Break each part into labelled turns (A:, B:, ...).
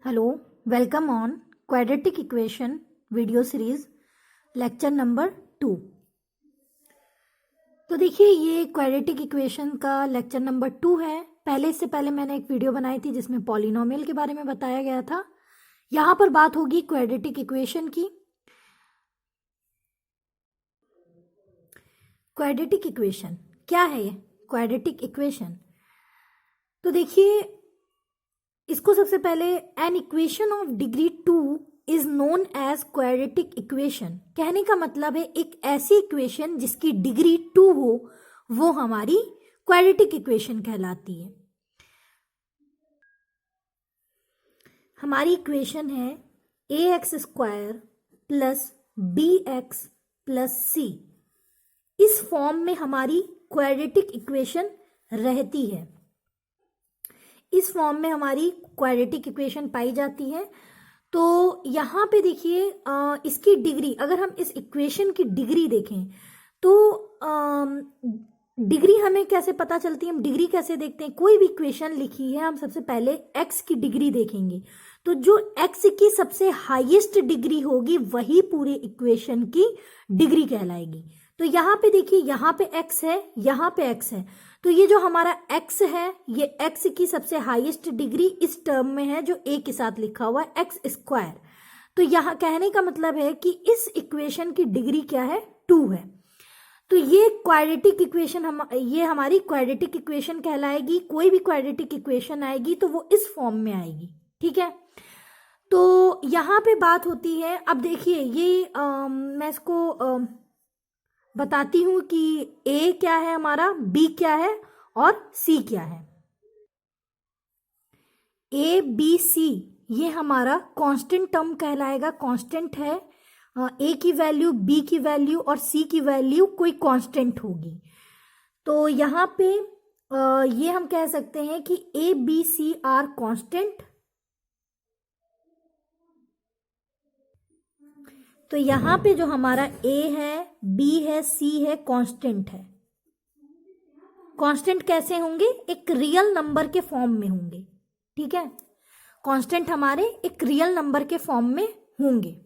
A: Hello, welcome on quadratic equation video series lecture number 2। तो देखिए ये क्वाड्रेटिक इक्वेशन का लेक्चर नंबर 2 है। इससे पहले मैंने एक वीडियो बनाई थी जिसमें पॉलिनोमियल के बारे में बताया गया था। यहाँ पर बात होगी क्वाड्रेटिक इक्वेशन की। क्वाड्रेटिक इक्वेशन क्या है? क्वाड्रेटिक इक्वेशन तो देखिए इसको सबसे पहले an equation of degree 2 is known as quadratic equation. कहने का मतलब है एक ऐसी इक्वेशन जिसकी डिग्री 2 हो वो हमारी क्वाड्रेटिक इक्वेशन कहलाती है। हमारी इक्वेशन है ax square plus bx plus c। इस फॉर्म में हमारी क्वाड्रेटिक इक्वेशन रहती है। इस फॉर्म में हमारी क्वाड्रेटिक इक्वेशन पाई जाती है। तो यहाँ पे देखिए इसकी डिग्री, अगर हम इस इक्वेशन की डिग्री देखें तो डिग्री हमें कैसे पता चलती है? हम डिग्री कैसे देखते हैं? कोई भी इक्वेशन लिखी है, हम सबसे पहले x की डिग्री देखेंगे। तो जो x की सबसे हाईएस्ट डिग्री होगी वही पूरे इक्वेशन की डिग्री कहलाएगी। तो यहाँ पे देखिए, यहाँ पे x है, यहाँ पे x है। तो ये जो हमारा x है, ये x की सबसे हाईएस्ट डिग्री इस टर्म में है जो a के साथ लिखा हुआ है एक्स स्क्वायर। तो यहाँ कहने का मतलब है कि इस इक्वेशन की डिग्री क्या है? 2 है। तो ये क्वाड्रेटिक इक्वेशन ये हमारी क्वाड्रेटिक इक्वेशन कहलाएगी। कोई भी क्वाड्रेटिक इक्वेशन आएगी तो वो इस फॉर्म में आएगी, ठीक है। तो यहाँ पे बात होती है, अब देखिए ये मैं इसको बताती हूँ कि A क्या है हमारा, B क्या है और C क्या है। A, B, C ये हमारा कांस्टेंट टर्म कहलाएगा। कांस्टेंट है, A की वैल्यू, B की वैल्यू और C की वैल्यू कोई कांस्टेंट होगी। तो यहाँ पे ये हम कह सकते हैं कि A, B, C are constant. तो यहाँ पे जो हमारा A है, B है, C है, कांस्टेंट है। कांस्टेंट कैसे होंगे? एक रियल नंबर के फॉर्म में होंगे, ठीक है। कांस्टेंट हमारे एक रियल नंबर के फॉर्म में होंगे।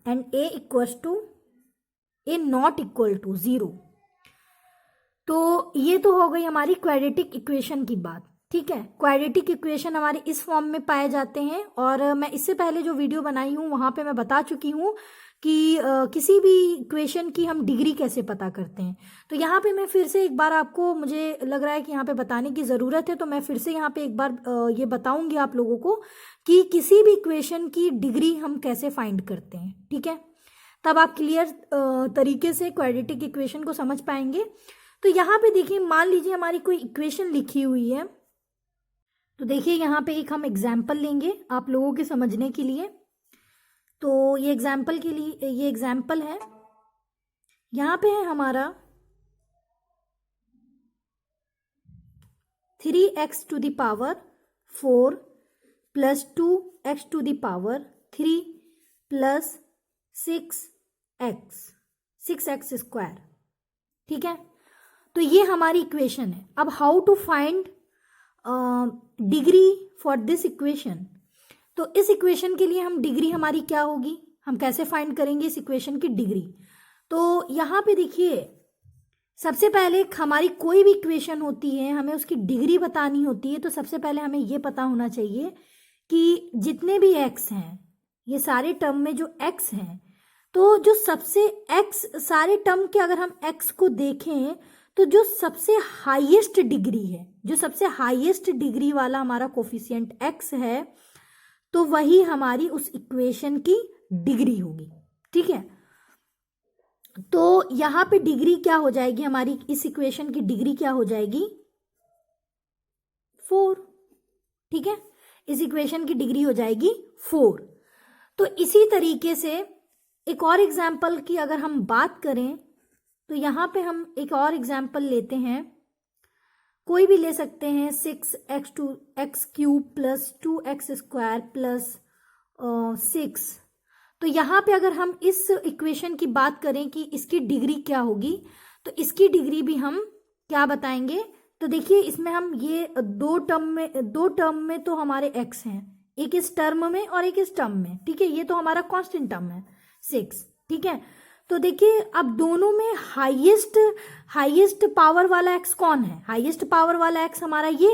A: And A equals to A not equal to 0। तो ये तो हो गई हमारी क्वाड्रेटिक इक्वेशन की बात, ठीक है। क्वाड्रेटिक इक्वेशन हमारे इस फॉर्म में पाए जाते हैं। और मैं इससे पहले जो वीडियो बनाई हूँ वहां पे मैं बता चुकी हूँ कि किसी भी इक्वेशन की हम डिग्री कैसे पता करते हैं। तो यहाँ पे मैं फिर से एक बार, आपको मुझे लग रहा है कि यहाँ पे बताने की ज़रूरत है, तो मैं फिर से यहाँ पे एक बार ये बताऊंगी आप लोगों को कि किसी भी इक्वेशन की डिग्री हम कैसे फाइंड करते हैं, ठीक है। तब आप क्लियर तरीके से क्वाड्रेटिक इक्वेशन को समझ पाएंगे। तो यहाँ पे देखिए, मान लीजिए हमारी कोई इक्वेशन लिखी हुई है। तो देखिए यहाँ पे एक हम एग्जाम्पल लेंगे आप लोगों के समझने के लिए। तो ये एग्जाम्पल के लिए, ये एग्जाम्पल है। यहाँ पे है हमारा 3x to the power 4 plus 2x to the power 3 plus 6x square, ठीक है। तो ये हमारी इक्वेशन है। अब how to find degree for this equation. तो इस इक्वेशन के लिए हम डिग्री हमारी क्या होगी, हम कैसे फाइंड करेंगे इस इक्वेशन की डिग्री। तो यहाँ पे देखिए, सबसे पहले हमारी कोई भी इक्वेशन होती है, हमें उसकी डिग्री बतानी होती है। तो सबसे पहले हमें ये पता होना चाहिए कि जितने भी x हैं, ये सारे टर्म में जो x हैं, तो जो सबसे x, सारे टर्म के अगर हम x को देखें तो जो सबसे हाईएस्ट डिग्री है, जो सबसे हाईएस्ट डिग्री वाला हमारा कोफिशिएंट x है, तो वही हमारी उस इक्वेशन की डिग्री होगी, ठीक है। तो यहाँ पे डिग्री क्या हो जाएगी हमारी, इस इक्वेशन की डिग्री क्या हो जाएगी? 4, ठीक है। इस इक्वेशन की डिग्री हो जाएगी 4। तो इसी तरीके से एक और एग्जाम्पल की अगर हम बात करें तो यहाँ पे हम एक और एग्जाम्पल लेते हैं, कोई भी ले सकते हैं। 6x cube plus 2x square plus 6। तो यहाँ पे अगर हम इस इक्वेशन की बात करें कि इसकी डिग्री क्या होगी, तो इसकी डिग्री भी हम क्या बताएंगे? तो देखिए इसमें हम ये दो टर्म में तो हमारे x हैं, एक इस टर्म में और एक इस टर्म में, ठीक है। ये तो हमारा कांस्टेंट टर्म है 6, ठीक है। तो देखिए अब दोनों में हाईएस्ट पावर वाला x कौन है? हाईएस्ट पावर वाला x हमारा ये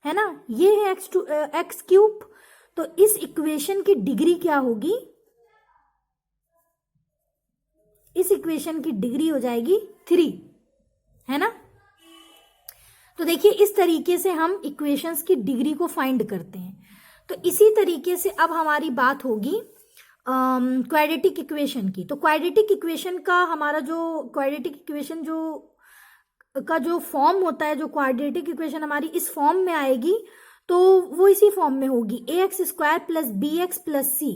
A: है ना, ये है एक्स क्यूब। तो इस इक्वेशन की डिग्री क्या होगी? इस इक्वेशन की डिग्री हो जाएगी 3, है ना। तो देखिए इस तरीके से हम इक्वेशंस की डिग्री को फाइंड करते हैं। तो इसी तरीके से अब हमारी बात होगी क्वाड्रेटिक इक्वेशन की। तो क्वाड्रेटिक इक्वेशन का हमारा जो क्वाड्रेटिक इक्वेशन जो फॉर्म होता है, जो क्वाड्रेटिक इक्वेशन हमारी इस फॉर्म में आएगी तो वो इसी फॉर्म में होगी ax² plus bx plus c।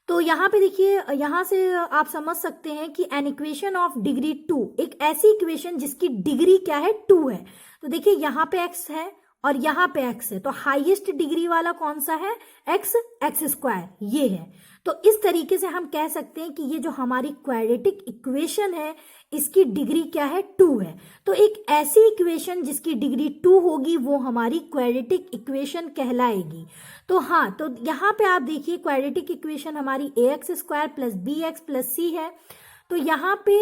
A: तो यहाँ पे देखिए, यहाँ से आप समझ सकते हैं कि एन इक्वेशन ऑफ डिग्री 2, एक ऐसी इक्वेशन जिसकी डिग्री क्या है? 2 है। तो देखिए यहाँ पे x है और यहाँ पे x है, तो हाईएस्ट डिग्री वाला कौन सा है? x² ये है। तो इस तरीके से हम कह सकते हैं कि ये जो हमारी क्वाड्रेटिक इक्वेशन है इसकी डिग्री क्या है? 2 है। तो एक ऐसी इक्वेशन जिसकी डिग्री 2 होगी वो हमारी क्वाड्रेटिक इक्वेशन कहलाएगी। तो हाँ, तो यहाँ पे आप देखिए क्वाड्रेटिक इक्वेशन हमारी ax² plus bx plus c है। तो यहाँ पे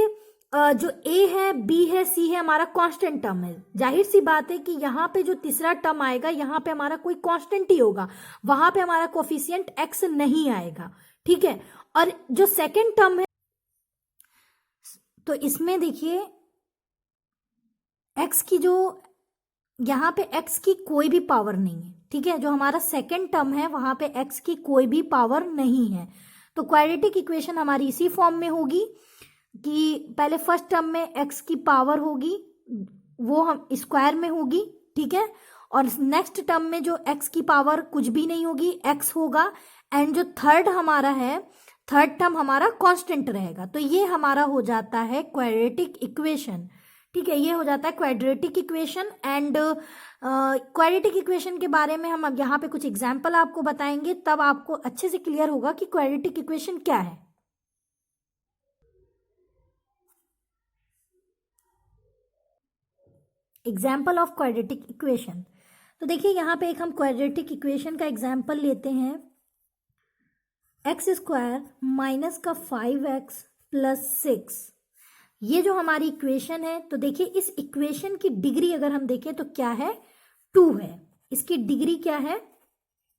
A: जो a है, b है, c है, हमारा कांस्टेंट टर्म है। जाहिर सी बात है कि यहाँ पे जो तीसरा टर्म आएगा यहाँ पे हमारा कोई कांस्टेंट ही होगा, वहां पे हमारा कोफिशिएंट x नहीं आएगा, ठीक है। और जो सेकंड टर्म है, तो इसमें देखिए x की जो यहाँ पे x की कोई भी पावर नहीं है, ठीक है। जो हमारा सेकंड टर्म है वहां पे x की कोई भी पावर नहीं है। तो क्वाड्रेटिक इक्वेशन हमारी इसी फॉर्म में होगी कि पहले फर्स्ट टर्म में x की पावर होगी वो हम स्क्वायर में होगी, ठीक है। और नेक्स्ट टर्म में जो x की पावर कुछ भी नहीं होगी, x होगा। एंड जो थर्ड हमारा है, थर्ड टर्म हमारा कांस्टेंट रहेगा। तो ये हमारा हो जाता है क्वाड्रेटिक इक्वेशन, ठीक है। ये हो जाता है quadratic equation. And quadratic equation के बारे में हम अब यहाँ पे कुछ एग्जाम्पल आपको बताएंगे, तब आपको अच्छे से क्लियर होगा कि क्वाड्रेटिक इक्वेशन क्या है। Example of quadratic equation. तो देखिए यहाँ पे एक हम क्वाड्रेटिक इक्वेशन का एग्जाम्पल लेते हैं, x² माइनस का 5x प्लस 6। ये जो हमारी इक्वेशन है, तो देखिए इस इक्वेशन की डिग्री अगर हम देखें तो क्या है? 2 है। इसकी डिग्री क्या है?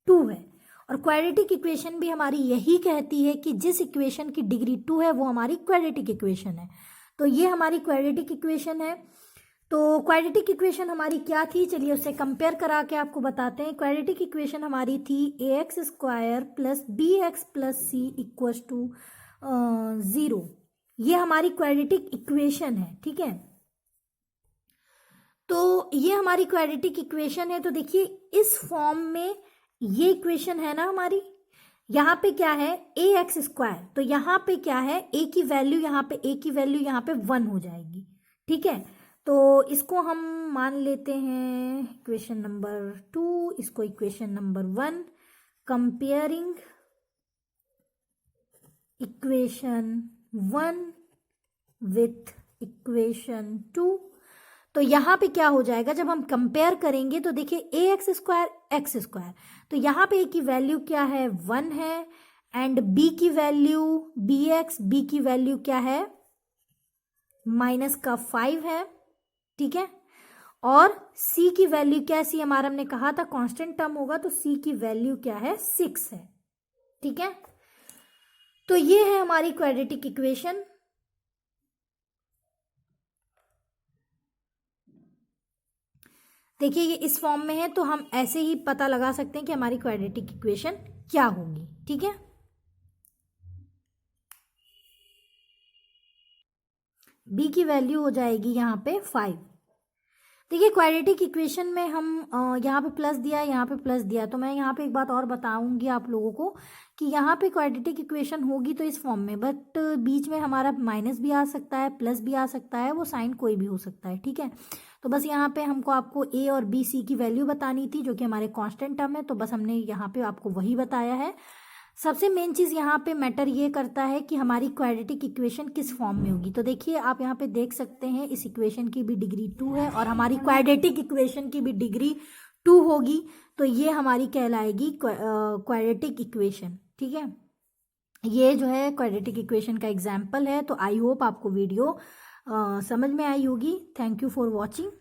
A: 2 है। और क्वाड्रेटिक इक्वेशन भी हमारी यही कहती है कि जिस इक्वेशन की डिग्री 2 है वो हमारी क्वाड्रेटिक इक्वेशन है। तो ये हमारी क्वाड्रेटिक इक्वेशन है। तो क्वाड्रेटिक इक्वेशन हमारी क्या थी, चलिए उससे कंपेयर करा के आपको बताते हैं। क्वाड्रेटिक इक्वेशन हमारी थी ax² plus bx plus c equals to 0। ये हमारी क्वाड्रेटिक इक्वेशन है, ठीक है। तो ये हमारी क्वाड्रेटिक इक्वेशन है। तो देखिए इस फॉर्म में ये इक्वेशन है ना हमारी, यहाँ पे क्या है? ax²। तो यहाँ पे क्या है? a की वैल्यू, यहाँ पे a की वैल्यू यहाँ पे 1 हो जाएगी, ठीक है। तो इसको हम मान लेते हैं इक्वेशन नंबर 2, इसको equation number 1। Comparing equation 1 with equation 2। तो यहाँ पे क्या हो जाएगा जब हम कंपेयर करेंगे? तो देखिए ax², तो यहाँ पे a की वैल्यू क्या है? 1 है। एंड b की वैल्यू b की वैल्यू क्या है? माइनस का 5 है, ठीक है। और c की वैल्यू क्या है? c हमारा हमने कहा था कांस्टेंट टर्म होगा, तो c की वैल्यू क्या है? 6 है, ठीक है। तो ये है हमारी क्वाड्रेटिक इक्वेशन। देखिए ये इस फॉर्म में है, तो हम ऐसे ही पता लगा सकते हैं कि हमारी क्वाड्रेटिक इक्वेशन क्या होगी, ठीक है। b की वैल्यू हो जाएगी यहाँ पे 5। देखिए क्वाड्रेटिक इक्वेशन में हम यहाँ पे प्लस दिया, यहाँ पे प्लस दिया। तो मैं यहाँ पे एक बात और बताऊंगी आप लोगों को कि यहाँ पे क्वाड्रेटिक इक्वेशन होगी तो इस फॉर्म में, बट बीच में हमारा माइनस भी आ सकता है, प्लस भी आ सकता है, वो साइन कोई भी हो सकता है, ठीक है। तो बस यहाँ पे हमको आपको a और b c की वैल्यू बतानी थी जो कि हमारे कांस्टेंट टर्म है, तो बस हमने यहाँ पे आपको वही बताया है। सबसे मेन चीज़ यहाँ पे मैटर ये करता है कि हमारी क्वाड्रेटिक इक्वेशन किस फॉर्म में होगी। तो देखिए आप यहाँ पे देख सकते हैं इस इक्वेशन की भी डिग्री 2 है और हमारी क्वाड्रेटिक इक्वेशन की भी डिग्री 2 होगी। तो ये हमारी कहलाएगी क्वाड्रेटिक इक्वेशन। ठीक है, ये जो है क्वाड्रेटिक इक्वेशन का एग्जाम्पल है। तो आई होप आपको वीडियो समझ में आई होगी। Thank you for watching.